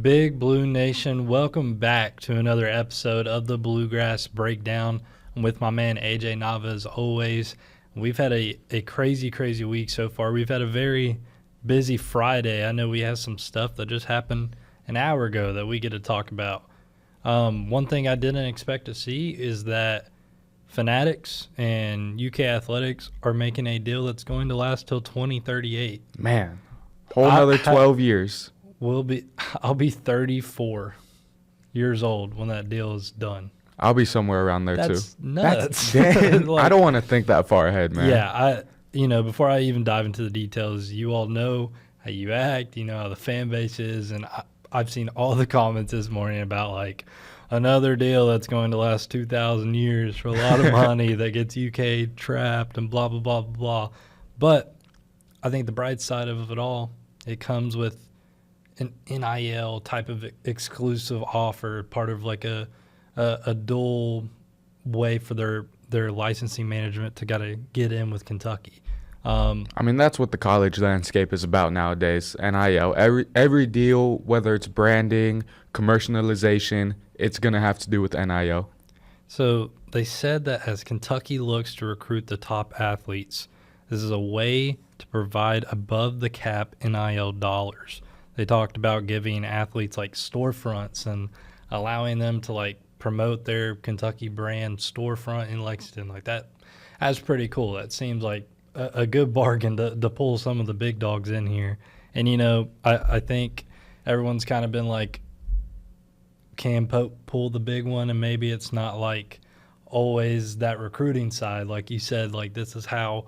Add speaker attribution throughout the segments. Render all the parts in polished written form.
Speaker 1: Big Blue Nation, welcome back to another episode of the Bluegrass Breakdown. I'm with my man AJ Nava as always. We've had a crazy week so far. We've had a very busy Friday. I know we have some stuff that just happened an hour ago that we get to talk about. One thing I didn't expect to see is that Fanatics and UK Athletics are making a deal that's going to last till 2038.
Speaker 2: Man, whole another 12 years.
Speaker 1: I'll be 34 years old when that deal is done.
Speaker 2: I'll be somewhere around there too.
Speaker 1: That's nuts.
Speaker 2: Like, I don't want to think that far ahead, man.
Speaker 1: Yeah, before I even dive into the details, you all know how you act, you know how the fan base is, and I've seen all the comments this morning about like another deal that's going to last 2,000 years for a lot of money that gets UK trapped and blah, blah, blah, blah, blah. But I think the bright side of it all, it comes with an NIL type of exclusive offer, part of like a dual way for their licensing management to gotta get in with Kentucky.
Speaker 2: I mean, that's what the college landscape is about nowadays. NIL, every deal, whether it's branding, commercialization, it's gonna have to do with NIL.
Speaker 1: So they said that as Kentucky looks to recruit the top athletes, this is a way to provide above the cap NIL dollars. They talked about giving athletes like storefronts and allowing them to like promote their Kentucky brand storefront in Lexington like that. That's pretty cool. That seems like a good bargain to pull some of the big dogs in here. And, I think everyone's kind of been like, can Pope pull the big one? And maybe it's not like always that recruiting side. Like you said, like this is how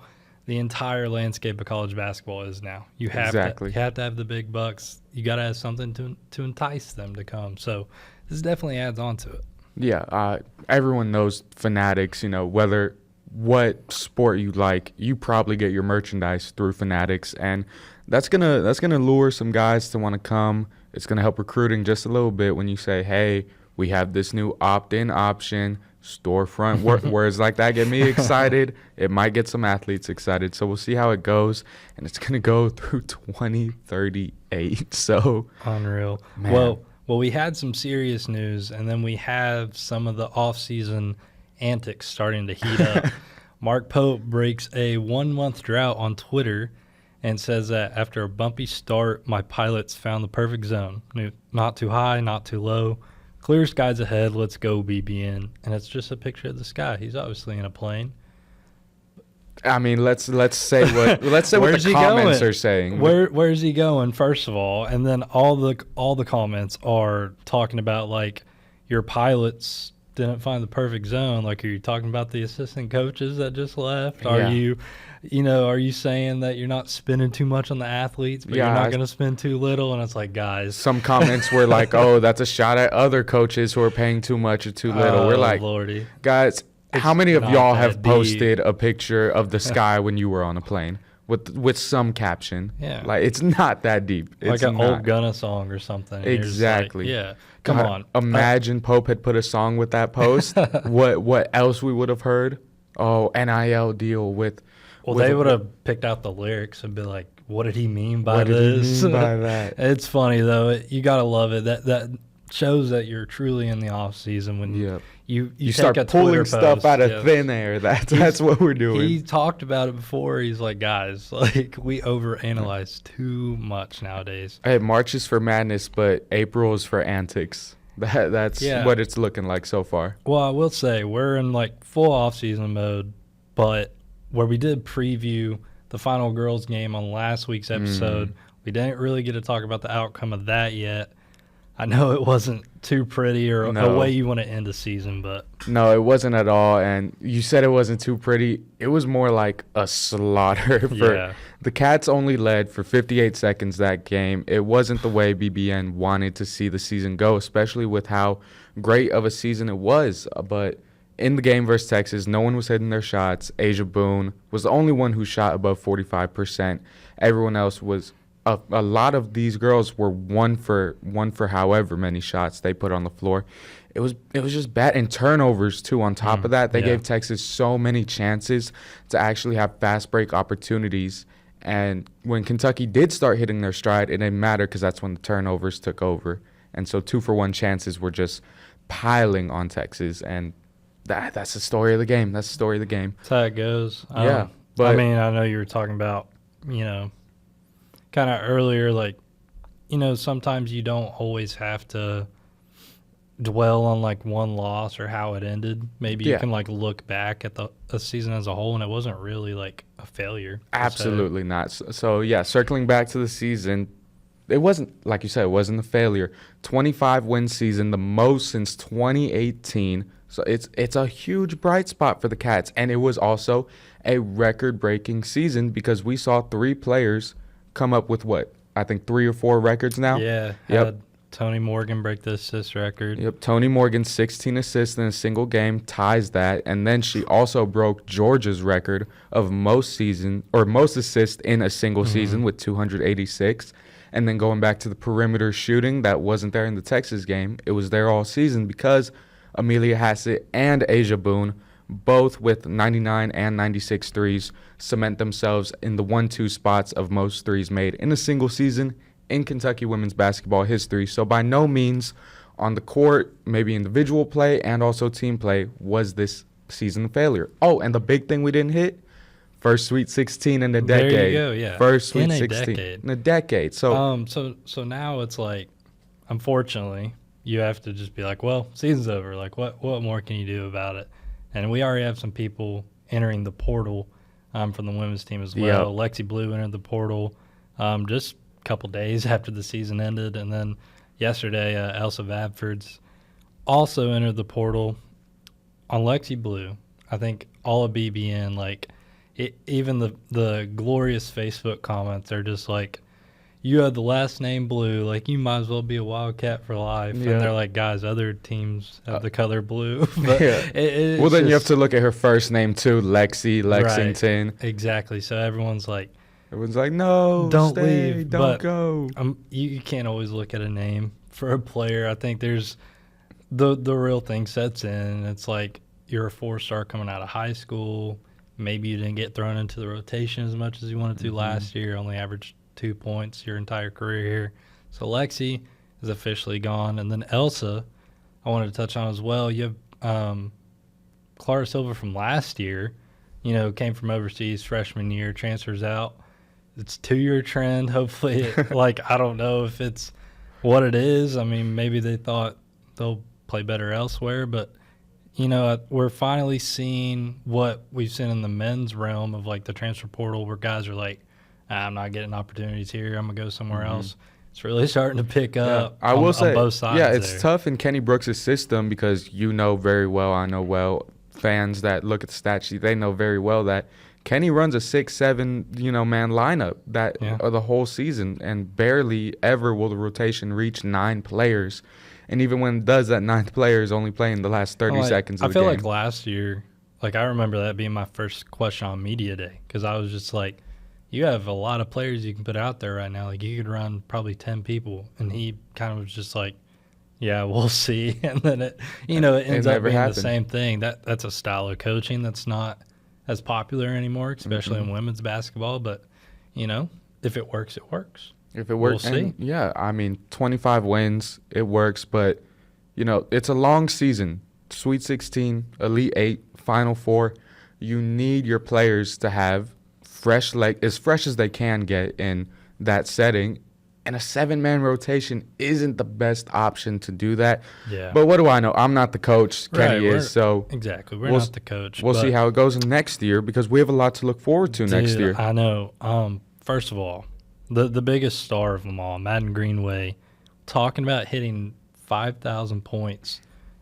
Speaker 1: the entire landscape of college basketball is now. You have to have the big bucks. You got to have something to entice them to come. So this definitely adds on to it.
Speaker 2: Yeah, everyone knows Fanatics. Whether what sport you like, you probably get your merchandise through Fanatics, and that's gonna lure some guys to want to come. It's gonna help recruiting just a little bit when you say, "Hey, we have this new opt-in option." Storefront words like that get me excited. It might get some athletes excited, so we'll see how it goes, and it's gonna go through 2038. So
Speaker 1: unreal,
Speaker 2: man.
Speaker 1: Well, we had some serious news, and then we have some of the offseason antics starting to heat up. Mark Pope breaks a 1-month drought on Twitter and says that after a bumpy start, my pilots found the perfect zone. Not too high, not too low. Clear skies ahead, let's go BBN. And it's just a picture of the sky. He's obviously in a plane.
Speaker 2: I mean, let's say what the comments are saying.
Speaker 1: Where's he going, first of all? And then all the comments are talking about like your pilots didn't find the perfect zone. Like, are you talking about the assistant coaches that just left? Are you saying that you're not spending too much on the athletes, but you're not going to spend too little? And it's like, guys.
Speaker 2: Some comments were like, oh, that's a shot at other coaches who are paying too much or too little. We're like,
Speaker 1: Lordy.
Speaker 2: Guys, how many of y'all have posted a picture of the sky when you were on a plane with some caption?
Speaker 1: Yeah.
Speaker 2: Like, it's not that deep.
Speaker 1: It's like an old Gunna song or something.
Speaker 2: Exactly.
Speaker 1: Like, yeah. Come on.
Speaker 2: Imagine Pope had put a song with that post. What else we would have heard? Oh, NIL deal with.
Speaker 1: Well, they would have picked out the lyrics and been like, "What did he mean by this?"
Speaker 2: What did he mean by that?
Speaker 1: It's funny though. You gotta love it. That shows that you're truly in the off season when you
Speaker 2: start
Speaker 1: take a
Speaker 2: pulling
Speaker 1: Twitter
Speaker 2: stuff
Speaker 1: post,
Speaker 2: out of thin air. That's what we're doing.
Speaker 1: He talked about it before. He's like, guys, like we overanalyze too much nowadays.
Speaker 2: Hey, March is for madness, but April is for antics. That's what it's looking like so far.
Speaker 1: Well, I will say we're in like full off season mode, but where we did preview the final girls game on last week's episode, we didn't really get to talk about the outcome of that yet. I know it wasn't too pretty or a way you want to end a season, but
Speaker 2: no, it wasn't at all. And you said it wasn't too pretty. It was more like a slaughter. The Cats only led for 58 seconds that game. It wasn't the way BBN wanted to see the season go, especially with how great of a season it was. But in the game versus Texas, no one was hitting their shots. Asia Boone was the only one who shot above 45%. Everyone else was a lot of these girls were one for however many shots they put on the floor. It was just bad, and turnovers too. On top of that, they gave Texas so many chances to actually have fast break opportunities. And when Kentucky did start hitting their stride, it didn't matter because that's when the turnovers took over. And so 2-for-1 chances were just piling on Texas, and that's the story of the game. That's
Speaker 1: how it goes.
Speaker 2: Yeah. But
Speaker 1: I mean, I know you were talking about, kind of earlier, like, sometimes you don't always have to dwell on like one loss or how it ended. Maybe you can like look back at the season as a whole, and it wasn't really like a failure.
Speaker 2: Absolutely not. So yeah, circling back to the season, it wasn't, like you said, it wasn't a failure. 25-win season, the most since 2018. So it's a huge bright spot for the Cats, and it was also a record-breaking season because we saw 3 players come up with what? I think 3 or 4 records now.
Speaker 1: Yeah. Yep. Tony Morgan break the assist record.
Speaker 2: Yep. Tony Morgan, 16 assists in a single game, ties that. And then she also broke Georgia's record of most assists in a single season with 286. And then going back to the perimeter shooting, that wasn't there in the Texas game. It was there all season because Amelia Hassett and Asia Boone, both with 99 and 96 threes, cement themselves in the 1-2 spots of most threes made in a single season in Kentucky women's basketball history. So by no means on the court, maybe individual play and also team play, was this season a failure. Oh, and the big thing we didn't hit, first Sweet 16 in a decade.
Speaker 1: There you go, yeah.
Speaker 2: First Sweet
Speaker 1: in
Speaker 2: 16
Speaker 1: decade.
Speaker 2: in a decade. So
Speaker 1: so now it's like, unfortunately, you have to just be like, well, season's over. Like, what more can you do about it? And we already have some people entering the portal from the women's team as well. Yep. Lexi Blue entered the portal just a couple days after the season ended. And then yesterday, Elsa Vadford's also entered the portal. On Lexi Blue, I think all of BBN, like, even the glorious Facebook comments are just like, you have the last name Blue, like you might as well be a Wildcat for life. Yeah. And they're like, guys, other teams have the color blue. But
Speaker 2: well, then you have to look at her first name too, Lexington.
Speaker 1: Right, exactly. So everyone's like,
Speaker 2: no,
Speaker 1: don't
Speaker 2: stay,
Speaker 1: leave,
Speaker 2: don't go.
Speaker 1: You can't always look at a name for a player. I think there's the real thing sets in. It's like you're a 4-star coming out of high school. Maybe you didn't get thrown into the rotation as much as you wanted to last year. Only averaged 2 points your entire career here. So Lexi is officially gone. And then Elsa, I wanted to touch on as well. You have Clara Silva from last year, came from overseas freshman year, transfers out. It's a 2-year trend. Hopefully, I don't know if it's what it is. I mean, maybe they thought they'll play better elsewhere, but we're finally seeing what we've seen in the men's realm of like the transfer portal where guys are like, I'm not getting opportunities here. I'm going to go somewhere else. It's really starting to pick up
Speaker 2: I will say,
Speaker 1: on both sides.
Speaker 2: Yeah, it's tough in Kenny Brooks' system because very well, I know well, fans that look at the stat sheet, they know very well that Kenny runs a 6-7, man lineup the whole season, and barely ever will the rotation reach 9 players. And even when it does, that 9th player is only playing the last 30 seconds of the game.
Speaker 1: I feel like last year, I remember that being my first question on media day because I was just like, you have a lot of players you can put out there right now. Like, you could run probably 10 people. And he kind of was just like, yeah, we'll see. And then it ends up being the same thing. That's a style of coaching that's not as popular anymore, especially in women's basketball. But, if it works, it works.
Speaker 2: If it works,
Speaker 1: we'll see.
Speaker 2: Yeah, I mean, 25 wins, it works. But, it's a long season. Sweet 16, Elite 8, Final 4. You need your players to have as fresh as they can get in that setting, and a 7-man rotation isn't the best option to do that.
Speaker 1: Yeah.
Speaker 2: But what do I know? I'm not the coach. Kenny is, so
Speaker 1: exactly. We're not the coach.
Speaker 2: We'll see how it goes next year because we have a lot to look forward to next year.
Speaker 1: I know. First of all, the biggest star of them all, Madden Greenway, talking about hitting 5,000 points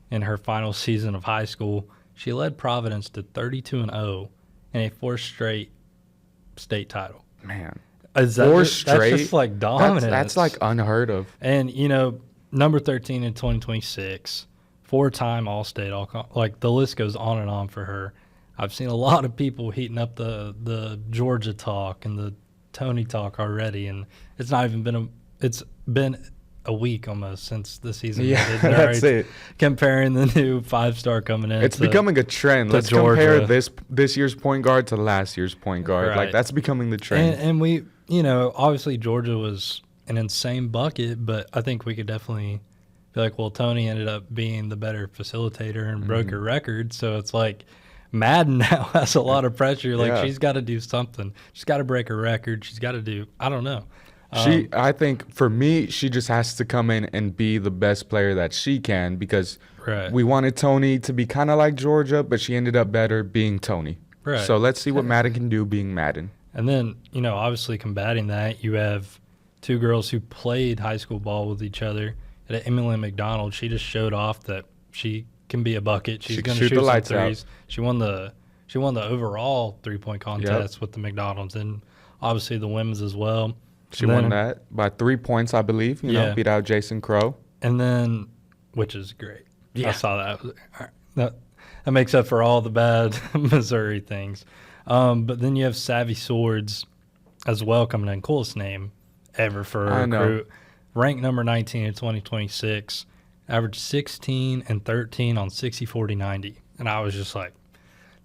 Speaker 1: in her final season of high school. She led Providence to 32-0 in a 4th straight state title.
Speaker 2: Man,
Speaker 1: is that
Speaker 2: 4 straight?
Speaker 1: That's just like dominance.
Speaker 2: That's like unheard of.
Speaker 1: And number 13 in 2026, 4-time All-State, the list goes on and on for her. I've seen a lot of people heating up the Georgia talk and the Tony talk already, and it's not even it's been a week almost since the season ended.
Speaker 2: That's it.
Speaker 1: Comparing the new 5-star coming in.
Speaker 2: It's becoming a trend. Let's compare this year's point guard to last year's point guard.
Speaker 1: Right.
Speaker 2: That's becoming the trend.
Speaker 1: And we, obviously Georgia was an insane bucket, but I think we could definitely be like, well, Tony ended up being the better facilitator and broke her record. So it's like Madden now has a lot of pressure. Like she's got to do something. She's got to break her record. She's got to do, I don't know.
Speaker 2: I think for me, she just has to come in and be the best player that she can, because we wanted Tony to be kind of like Georgia, but she ended up better being Tony. Right. So let's see what Madden can do being Madden.
Speaker 1: And then, obviously combating that, you have two girls who played high school ball with each other. At Emily McDonald, she just showed off that she can be a bucket. She's going to shoot some threes. She won the overall 3-point contest with the McDonald's, and obviously the women's as well.
Speaker 2: She won that by 3 points, I believe. Beat out Jason Crow.
Speaker 1: And then, which is great. Yeah. I saw that. That makes up for all the bad Missouri things. But then you have Savvy Swords as well coming in. Coolest name ever for a recruit. Ranked number 19 in 2026. Averaged 16 and 13 on 60-40-90. And I was just like,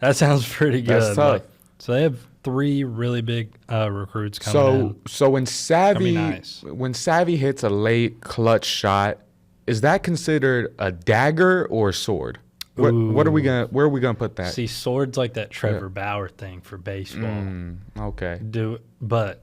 Speaker 1: that sounds pretty good.
Speaker 2: That's tough.
Speaker 1: So they have 3 really big recruits coming in.
Speaker 2: So when Savvy hits a late clutch shot, is that considered a dagger or a sword? Where are we gonna put that?
Speaker 1: See, sword's like that Trevor Bauer thing for baseball.
Speaker 2: Okay.
Speaker 1: But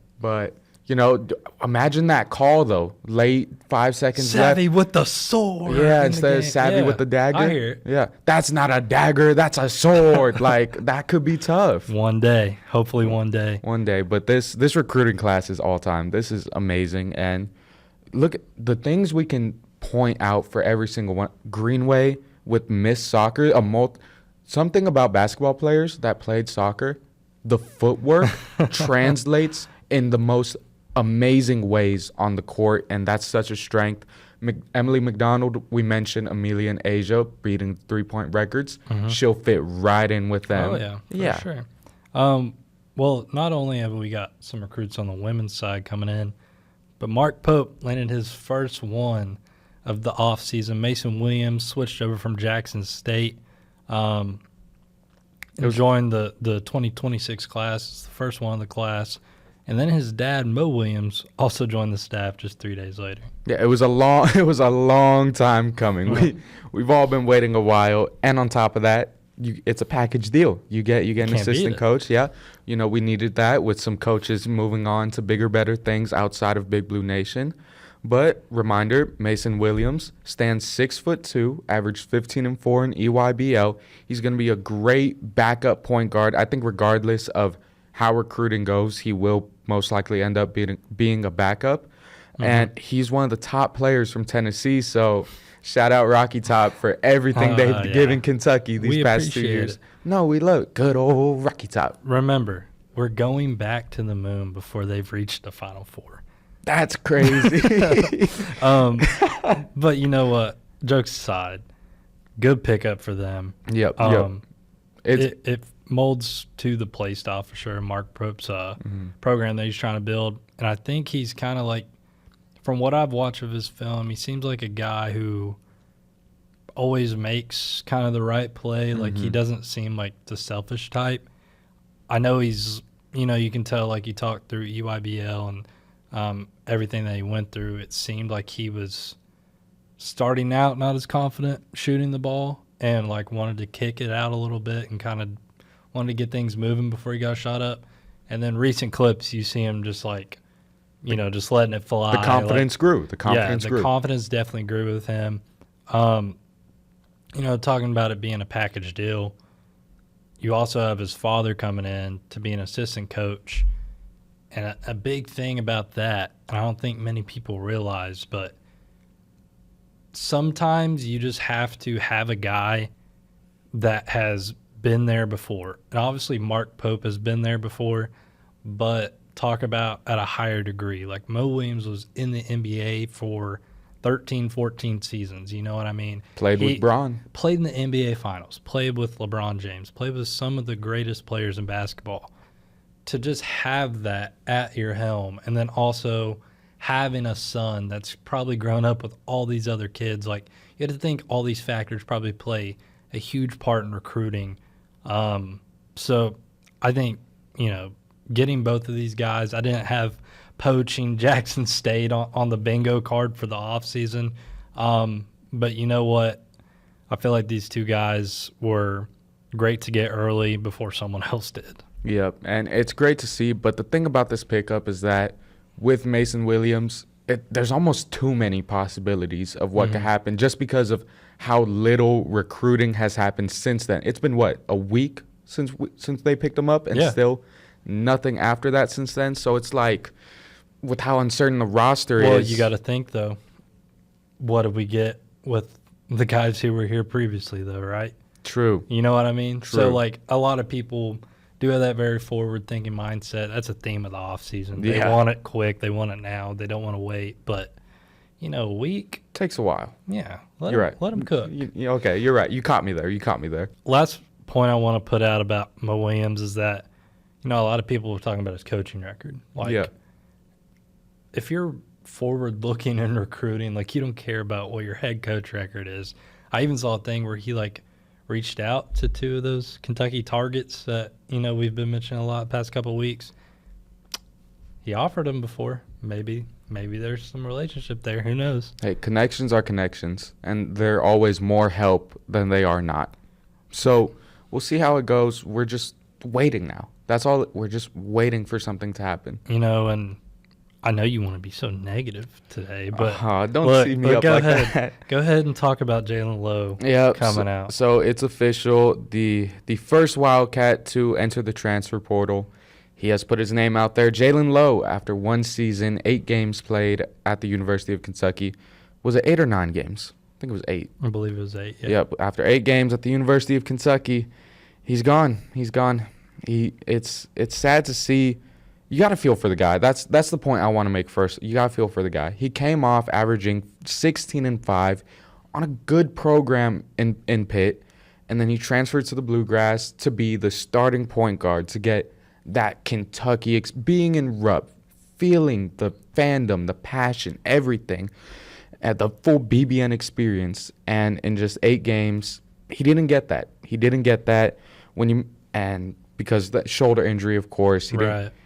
Speaker 2: imagine that call though. Late, 5 seconds left.
Speaker 1: Savvy with the sword.
Speaker 2: Yeah, instead of Savvy with the dagger.
Speaker 1: I hear it.
Speaker 2: Yeah, that's not a dagger. That's a sword. Like that could be tough.
Speaker 1: One day, hopefully one day.
Speaker 2: One day, but this recruiting class is all time. This is amazing, and look at the things we can point out for every single one. Greenway with Miss Soccer, something about basketball players that played soccer, the footwork translates in the most amazing ways on the court, and that's such a strength. Emily McDonald, we mentioned Amelia and Asia beating 3-point records. She'll fit right in with them.
Speaker 1: Oh, yeah, for sure. Well, not only have we got some recruits on the women's side coming in, but Mark Pope landed his first one of the offseason. Mason Williams switched over from Jackson State. Joined the 2026 class. It's the first one of the class. And then his dad, Mo Williams, also joined the staff just 3 days later.
Speaker 2: Yeah, it was a long time coming. We've all been waiting a while, and on top of that, it's a package deal. You get an assistant coach. Yeah, we needed that with some coaches moving on to bigger, better things outside of Big Blue Nation. But reminder, Mason Williams stands 6'2", averaged 15 and 4 in EYBL. He's going to be a great backup point guard. I think regardless of how recruiting goes, he will most likely end up being a backup. And he's one of the top players from Tennessee. So shout out Rocky Top for everything they've given Kentucky these past 2 years. No, we love good old Rocky Top.
Speaker 1: Remember, we're going back to the moon before they've reached the Final Four.
Speaker 2: That's crazy.
Speaker 1: But you know what? Jokes aside, good pickup for them.
Speaker 2: Yep.
Speaker 1: It molds to the play style for sure. Mark Pope's program that he's trying to build. And I think he's kind of like, from what I've watched of his film, he seems like a guy who always makes kind of the right play. Like he doesn't seem like the selfish type. I know he's, you can tell like he talked through EYBL and everything that he went through. It seemed like he was starting out not as confident shooting the ball and like wanted to kick it out a little bit and kind of wanted to get things moving before he got shot up. And then recent clips, you see him just like, just letting it fly.
Speaker 2: The confidence grew. The
Speaker 1: confidence definitely grew with him. Talking about it being a package deal, you also have his father coming in to be an assistant coach. And a big thing about that, and I don't think many people realize, but sometimes you just have to have a guy that has been there before. And obviously Mark Pope has been there before, but talk about at a higher degree. Like Mo Williams was in the NBA for 13, 14 seasons. You know what I mean?
Speaker 2: Played with Bron.
Speaker 1: Played in the NBA Finals. Played with LeBron James. Played with some of the greatest players in basketball. To just have that at your helm, and then also having a son that's probably grown up with all these other kids, like you have to think all these factors probably play a huge part in recruiting. So I think, getting both of these guys, I didn't have poaching Jackson State on the bingo card for the offseason. But you know what? I feel like these two guys were great to get early before someone else did.
Speaker 2: Yep, and it's great to see. But the thing about this pickup is that with Mason Williams, there's almost too many possibilities of what could happen just because of how little recruiting has happened since then. It's been, what, a week since they picked him up, and still nothing after that since then. So it's like, with how uncertain the roster is.
Speaker 1: Well, you got to think, though, what did we get with the guys who were here previously, though, right?
Speaker 2: True.
Speaker 1: You know what I mean?
Speaker 2: True.
Speaker 1: So, like, a lot of people do have that very forward-thinking mindset. That's a theme of the offseason. They want it quick. They want it now. They don't want to wait. But, you know, a week
Speaker 2: takes a while.
Speaker 1: Yeah.
Speaker 2: You're right.
Speaker 1: Let them cook.
Speaker 2: Okay, you're right. You caught me there.
Speaker 1: Last point I want to put out about Mo Williams is that, you know, a lot of people were talking about his coaching record. Like, if you're forward-looking and recruiting, like, you don't care about what your head coach record is. I even saw a thing where he, like, reached out to two of those Kentucky targets that, you know, we've been mentioning a lot the past couple of weeks. He offered them before. Maybe there's some relationship there. Who knows?
Speaker 2: Hey, connections are connections, and they're always more help than they are not. So we'll see how it goes. We're just waiting now. That's all. We're just waiting for something to happen.
Speaker 1: You know, and I know you want to be so negative today, but
Speaker 2: don't see me up like that.
Speaker 1: Go ahead and talk about Jalen Lowe coming out.
Speaker 2: So it's official. The first Wildcat to enter the transfer portal. He has put his name out there. Jalen Lowe, after one season, 8 games played at the University of Kentucky. Was it 8 or 9 games? I think it was 8.
Speaker 1: I believe it was 8, yeah.
Speaker 2: Yep, after 8 games at the University of Kentucky, he's gone. It's sad to see. You got to feel for the guy. That's the point I want to make first. You got to feel for the guy. He came off averaging 16-5 on a good program in Pitt, and then he transferred to the Bluegrass to be the starting point guard, to get that Kentucky being in Rupp, feeling the fandom, the passion, everything, at the full BBN experience. And in just 8 games, he didn't get that. Because that shoulder injury, of course,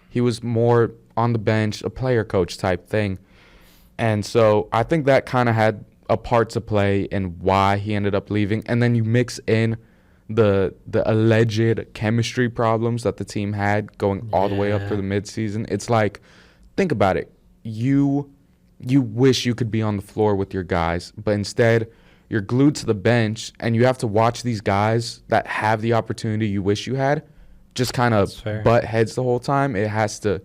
Speaker 2: he was more on the bench, a player coach type thing. And so I think that kind of had a part to play in why he ended up leaving. And then you mix in the alleged chemistry problems that the team had going all the way up through the midseason. It's like, think about it. You wish you could be on the floor with your guys, but instead you're glued to the bench, and you have to watch these guys that have the opportunity you wish you had just kind of butt heads the whole time. It has to.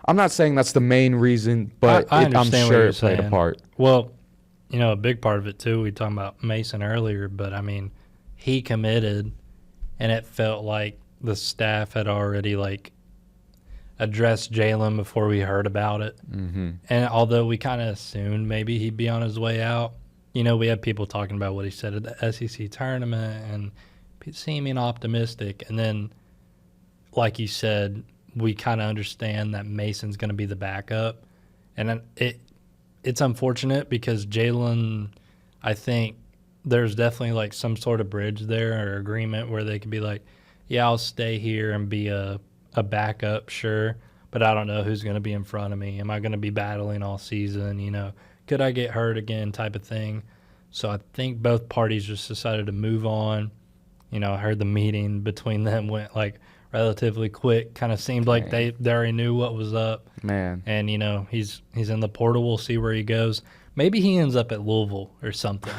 Speaker 2: I'm not saying that's the main reason, but I'm sure it played a part.
Speaker 1: Well, you know, a big part of it too. We talked about Mason earlier, but I mean, he committed, and it felt like the staff had already like addressed Jalen before we heard about it. Mm-hmm. And although we kind of assumed maybe he'd be on his way out, you know, we had people talking about what he said at the SEC tournament and seeming optimistic. And then, like you said, we kind of understand that Mason's going to be the backup. And it's unfortunate because Jalen, I think there's definitely like some sort of bridge there or agreement where they could be like, yeah, I'll stay here and be a backup, sure, but I don't know who's going to be in front of me. Am I going to be battling all season? You know, could I get hurt again type of thing? So I think both parties just decided to move on. You know, I heard the meeting between them went like relatively quick. Kind of seemed like they already knew what was up.
Speaker 2: Man.
Speaker 1: And, you know, he's in the portal. We'll see where he goes. Maybe he ends up at Louisville or something,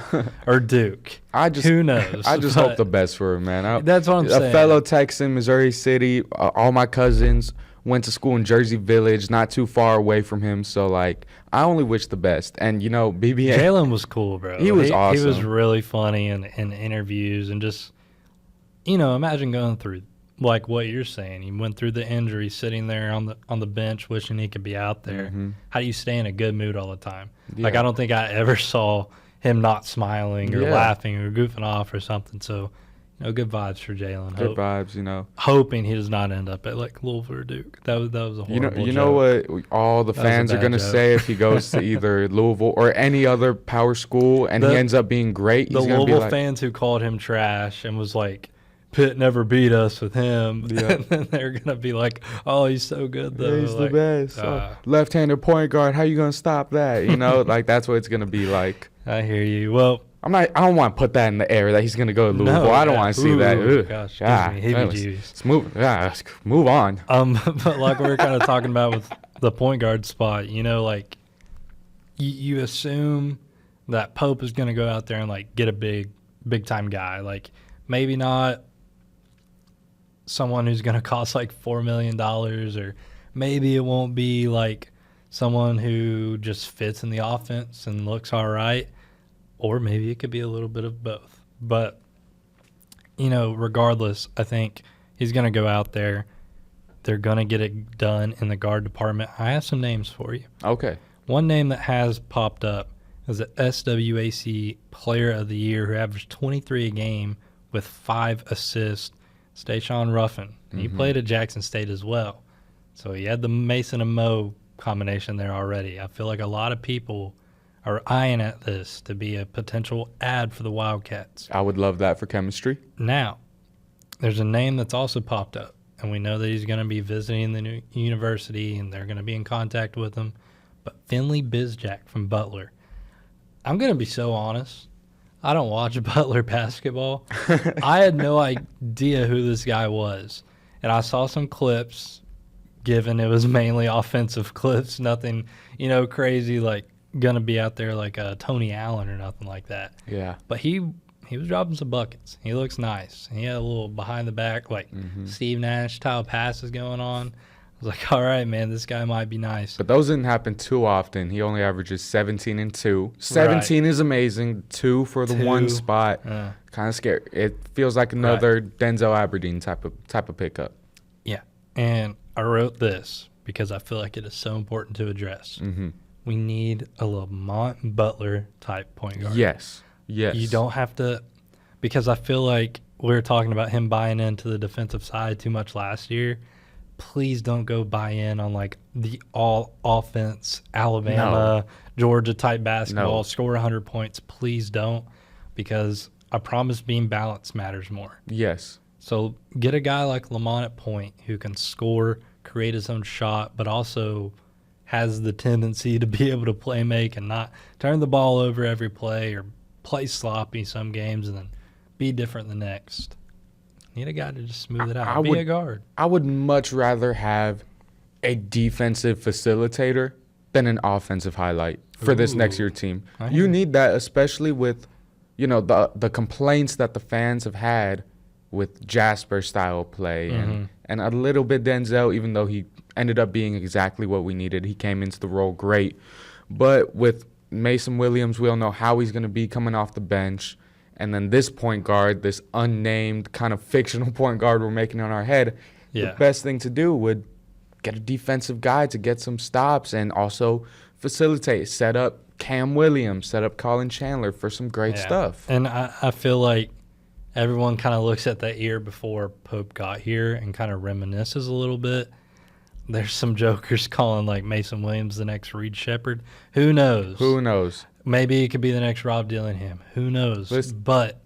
Speaker 1: or Duke. Who knows?
Speaker 2: I just hope the best for him, man.
Speaker 1: That's what I'm saying.
Speaker 2: A fellow Texan, Missouri City. All my cousins went to school in Jersey Village, not too far away from him. So, like, I only wish the best. And, you know, BBN.
Speaker 1: Jalen was cool, bro.
Speaker 2: He was awesome.
Speaker 1: He was really funny in interviews and just, you know, imagine going through like what you're saying. He went through the injury, sitting there on the bench, wishing he could be out there. Mm-hmm. How do you stay in a good mood all the time? Yeah. Like, I don't think I ever saw him not smiling or laughing or goofing off or something. So, you know, good vibes for Jalen.
Speaker 2: Good vibes, you know.
Speaker 1: Hoping he does not end up at like Louisville or Duke. That was a horrible
Speaker 2: You know what all the fans are going to say if he goes to either Louisville or any other power school and he ends up being great?
Speaker 1: The Louisville fans who called him trash and was like, Pitt never beat us with him. Yeah. And then they're going to be like, oh, he's so good, though.
Speaker 2: Yeah, he's
Speaker 1: like,
Speaker 2: the best. Left-handed point guard, how you going to stop that? You know, like that's what it's going to be like.
Speaker 1: I hear you. Well,
Speaker 2: I don't want to put that in the air that he's going to go to Louisville.
Speaker 1: No,
Speaker 2: I don't want to see that.
Speaker 1: Ooh, gosh,
Speaker 2: Let's move on.
Speaker 1: But like we were kind of talking about with the point guard spot, like you assume that Pope is going to go out there and like get a big time guy. Like maybe not someone who's going to cost like $4 million, or maybe it won't be like someone who just fits in the offense and looks all right. Or maybe it could be a little bit of both. But, regardless, I think he's going to go out there. They're going to get it done in the guard department. I have some names for you.
Speaker 2: Okay. One
Speaker 1: name that has popped up is the SWAC Player of the Year, who averaged 23 a game with 5 assists. It's Deshaun Ruffin. And he played at Jackson State as well. So he had the Mason and Mo combination there already. I feel like a lot of people are eyeing at this to be a potential ad for the Wildcats.
Speaker 2: I would love that for chemistry.
Speaker 1: Now, there's a name that's also popped up, and we know that he's going to be visiting the new university, and they're going to be in contact with him. But Finley Bizjack from Butler. I'm going to be so honest. I don't watch Butler basketball. I had no idea who this guy was. And I saw some clips, given it was mainly offensive clips, nothing, crazy like going to be out there like Tony Allen or nothing like that.
Speaker 2: Yeah.
Speaker 1: But he was dropping some buckets. He looks nice. He had a little behind the back, like Steve Nash style passes going on. I was like, all right, man, this guy might be nice.
Speaker 2: But those didn't happen too often. He only averages 17 and 2. 17 is amazing. 2 for the one spot. Kind of scary. It feels like another Denzel Aberdeen type of pickup.
Speaker 1: Yeah. And I wrote this because I feel like it is so important to address. We need a Lamont Butler type point guard.
Speaker 2: Yes.
Speaker 1: You don't have to, because I feel like we were talking about him buying into the defensive side too much last year. Please don't go buy in on like the all offense Alabama, Georgia type basketball, score 100 points. Please don't, because I promise being balanced matters more.
Speaker 2: Yes.
Speaker 1: So get a guy like Lamont at point who can score, create his own shot, but also has the tendency to be able to play make and not turn the ball over every play or play sloppy some games and then be different the next. Need a guy to just smooth it out. Be a guard.
Speaker 2: I would much rather have a defensive facilitator than an offensive highlight for this next year team. You need that, especially with, the complaints that the fans have had with Jasper style play and a little bit Denzel, even though he ended up being exactly what we needed. He came into the role great. But with Mason Williams, we don't know how he's going to be coming off the bench. And then this point guard, this unnamed kind of fictional point guard we're making on our head, the best thing to do would get a defensive guy to get some stops and also facilitate, set up Cam Williams, set up Colin Chandler for some great stuff.
Speaker 1: And I feel like everyone kind of looks at that year before Pope got here and kind of reminisces a little bit. There's some jokers calling like Mason Williams the next Reed Shepherd. Who knows? Maybe it could be the next Rob Dillingham. Who knows? But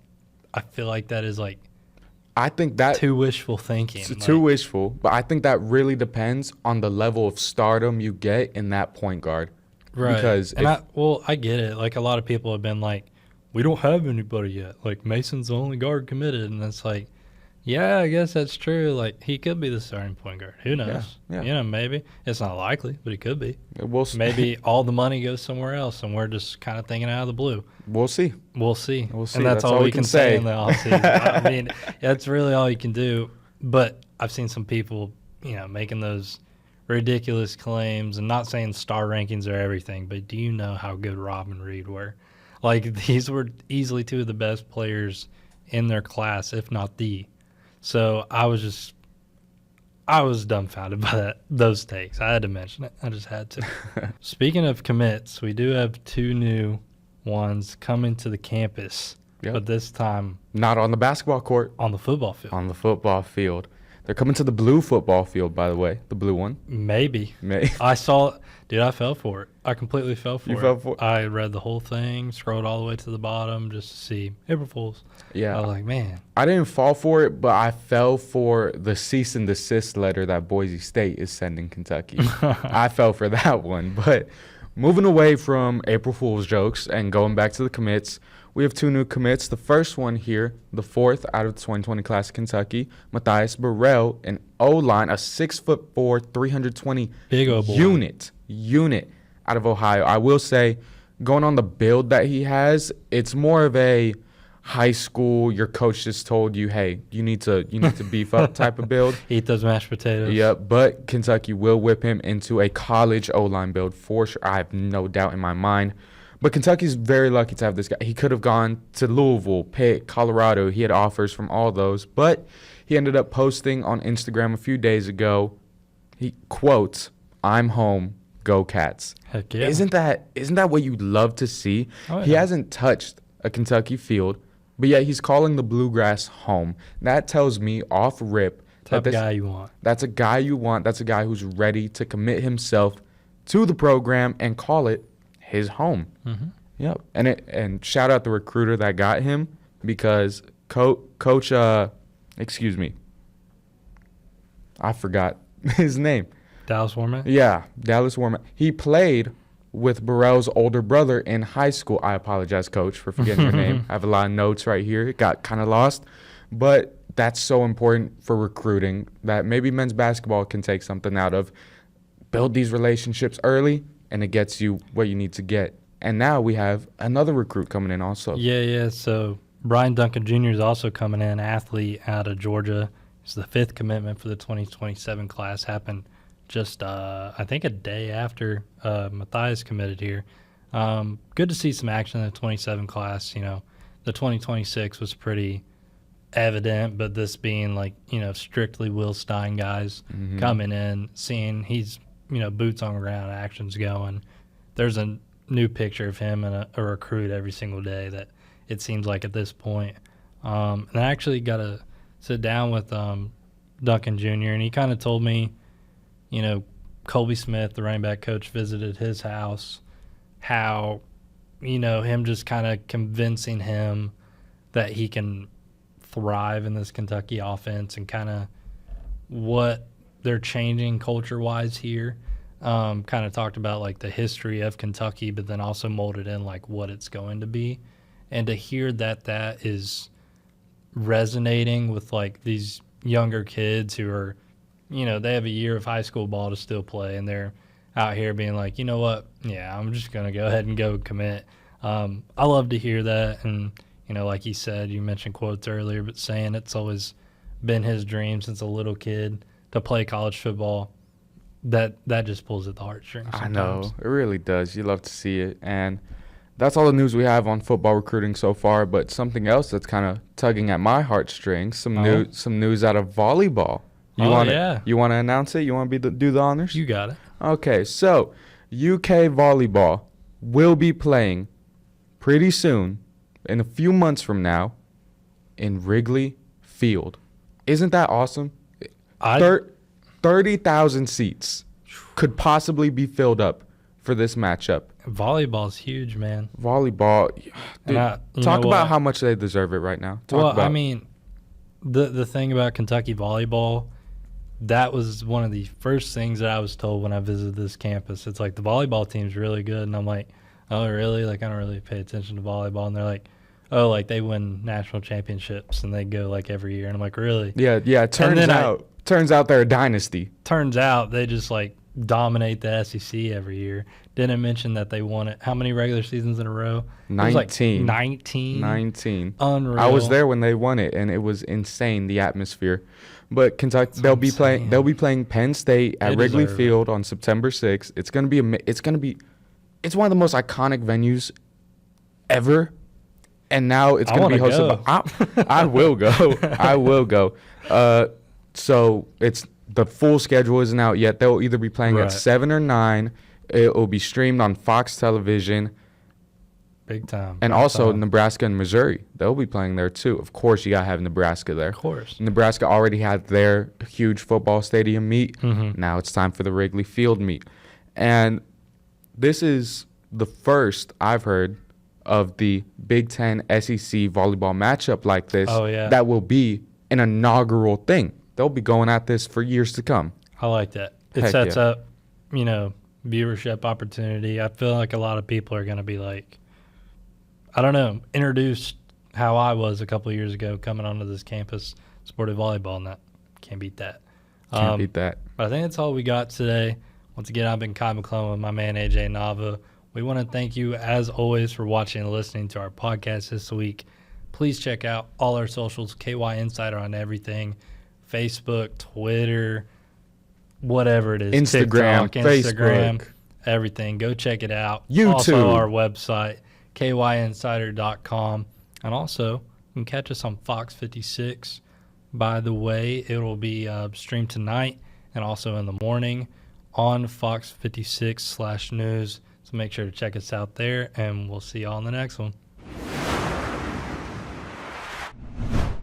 Speaker 1: I feel like that is like,
Speaker 2: I think that
Speaker 1: too wishful thinking.
Speaker 2: It's too wishful, but I think that really depends on the level of stardom you get in that point guard.
Speaker 1: Right.
Speaker 2: Because
Speaker 1: I get it. Like a lot of people have been like, we don't have anybody yet. Like Mason's the only guard committed, and it's like, yeah, I guess that's true. Like, he could be the starting point guard. Who knows?
Speaker 2: Yeah.
Speaker 1: Maybe. It's not likely, but he could be.
Speaker 2: Maybe
Speaker 1: all the money goes somewhere else, and we're just kind of thinking out of the blue.
Speaker 2: We'll see.
Speaker 1: And that's all we can say in the offseason. I mean, that's really all you can do. But I've seen some people, making those ridiculous claims and not saying star rankings are everything, but do you know how good Rob and Reed were? Like, these were easily 2 of the best players in their class, if not the. So I was dumbfounded by those takes. I had to mention it. I just had to. Speaking of commits, we do have 2 new ones coming to the campus, but this time
Speaker 2: not on the basketball court.
Speaker 1: On the football field.
Speaker 2: On the football field. They're coming to the blue football field, by the way, the blue one.
Speaker 1: Maybe. I saw it. Dude, I fell for it. I completely fell for it.
Speaker 2: You fell for it?
Speaker 1: I read the whole thing, scrolled all the way to the bottom just to see April Fools.
Speaker 2: Yeah.
Speaker 1: I was like, man.
Speaker 2: I didn't fall for it, but I fell for the cease and desist letter that Boise State is sending Kentucky. I fell for that one. But moving away from April Fool's jokes and going back to the commits, we have 2 new commits. The first one here, the 4th out of the 2020 class of Kentucky, Matthias Burrell, an O-line, a 6'4", 320
Speaker 1: big
Speaker 2: unit out of Ohio. I will say, going on the build that he has, it's more of a high school, your coach just told you, hey, you need to beef up type of build.
Speaker 1: Eat those mashed potatoes.
Speaker 2: Yeah, but Kentucky will whip him into a college O-line build for sure. I have no doubt in my mind. But Kentucky's very lucky to have this guy. He could have gone to Louisville, Pitt, Colorado. He had offers from all those. But he ended up posting on Instagram a few days ago, he quotes, "I'm home, go Cats."
Speaker 1: Heck yeah.
Speaker 2: Isn't that what you'd love to see?
Speaker 1: Oh, yeah.
Speaker 2: He hasn't touched a Kentucky field, but yet he's calling the Bluegrass home. That tells me off rip
Speaker 1: Type of guy you want.
Speaker 2: That's a guy you want. That's a guy who's ready to commit himself to the program and call it his home.
Speaker 1: Mm-hmm.
Speaker 2: Yep. And shout out the recruiter that got him, because coach excuse me, I forgot his name.
Speaker 1: Dallas Warmack?
Speaker 2: Yeah, Dallas Warmack. He played with Burrell's older brother in high school. I apologize, Coach, for forgetting your name. I have a lot of notes right here. It got kind of lost. But that's so important for recruiting that maybe men's basketball can take something out of. Build these relationships early, and it gets you what you need to get. And now we have another recruit coming in also.
Speaker 1: Yeah. So Brian Duncan Jr. is also coming in, athlete out of Georgia. It's the 5th commitment for the 2027 class. Happened just, I think, a day after Matthias committed here. Good to see some action in the 27 class. You know, the 2026 was pretty evident, but this being like, you know, strictly Will Stein guys coming in, seeing he's, you know, boots on ground, action's going. There's a new picture of him and a recruit every single day that it seems like at this point. And I actually got to sit down with Duncan Jr., and he kind of told me, you know, Colby Smith, the running back coach, visited his house, how, you know, him just kind of convincing him that he can thrive in this Kentucky offense and kind of what they're changing culture-wise here. Kind of talked about, like, the history of Kentucky, but then also molded in, like, what it's going to be. And to hear that that is resonating with, like, these younger kids who are, you know, they have a year of high school ball to still play, and they're out here being like, you know what, yeah, I'm just going to go ahead and go commit. I love to hear that. And, you know, like he said, you mentioned quotes earlier, but saying it's always been his dream since a little kid to play college football, that just pulls at the heartstrings sometimes.
Speaker 2: I know. It really does. You love to see it. And that's all the news we have on football recruiting so far, but something else that's kind of tugging at my heartstrings, some news out of volleyball. You want to announce it? You want to do the honors?
Speaker 1: You got it.
Speaker 2: Okay, so UK volleyball will be playing pretty soon, in a few months from now, in Wrigley Field. Isn't that awesome? 30,000 seats could possibly be filled up for this matchup.
Speaker 1: Volleyball's huge, man.
Speaker 2: Volleyball. Dude, talk about how much they deserve it right now.
Speaker 1: I mean, the thing about Kentucky volleyball, that was one of the first things that I was told when I visited this campus. It's like, the volleyball team's really good. And I'm like, oh, really? Like, I don't really pay attention to volleyball. And they're like, oh, like, they win national championships and they go, like, every year. And I'm like, really?
Speaker 2: Yeah. Turns out they're a dynasty.
Speaker 1: Turns out they just, like, dominate the SEC every year. Didn't mention that they won it. How many regular seasons in a row?
Speaker 2: 19.
Speaker 1: 19. Unreal.
Speaker 2: I was there when they won it, and it was insane, the atmosphere. But Kentucky, they'll be playing Penn State at Wrigley Field on September 6th. It's one of the most iconic venues ever. And now it's going to be hosted by I will go. I will go. So it's the full schedule isn't out yet. They'll either be playing at 7 or 9. It will be streamed on Fox Television.
Speaker 1: Big time.
Speaker 2: And also Nebraska and Missouri. They'll be playing there too. Of course, you got to have Nebraska there.
Speaker 1: Of course.
Speaker 2: Nebraska already had their huge football stadium meet. Mm-hmm. Now it's time for the Wrigley Field meet. And this is the first I've heard of the Big Ten SEC volleyball matchup like this.
Speaker 1: Oh, yeah.
Speaker 2: That will be an inaugural thing. They'll be going at this for years to come.
Speaker 1: I like that. It sets up, you know, viewership opportunity. I feel like a lot of people are going to be like, I don't know, introduced how I was a couple of years ago coming onto this campus, supported volleyball, and that can't beat that.
Speaker 2: Can't beat that.
Speaker 1: But I think that's all we got today. Once again, I've been Kai McClelland with my man AJ Nava. We want to thank you, as always, for watching and listening to our podcast this week. Please check out all our socials, KY Insider on everything, Facebook, Twitter, whatever it is,
Speaker 2: Instagram,
Speaker 1: TikTok, Instagram,
Speaker 2: Facebook,
Speaker 1: everything. Go check it out.
Speaker 2: YouTube.
Speaker 1: Also, our website, kyinsider.com. And also, you can catch us on Fox 56. By the way, it will be streamed tonight and also in the morning on Fox 56/news. So make sure to check us out there, and we'll see y'all on the next one.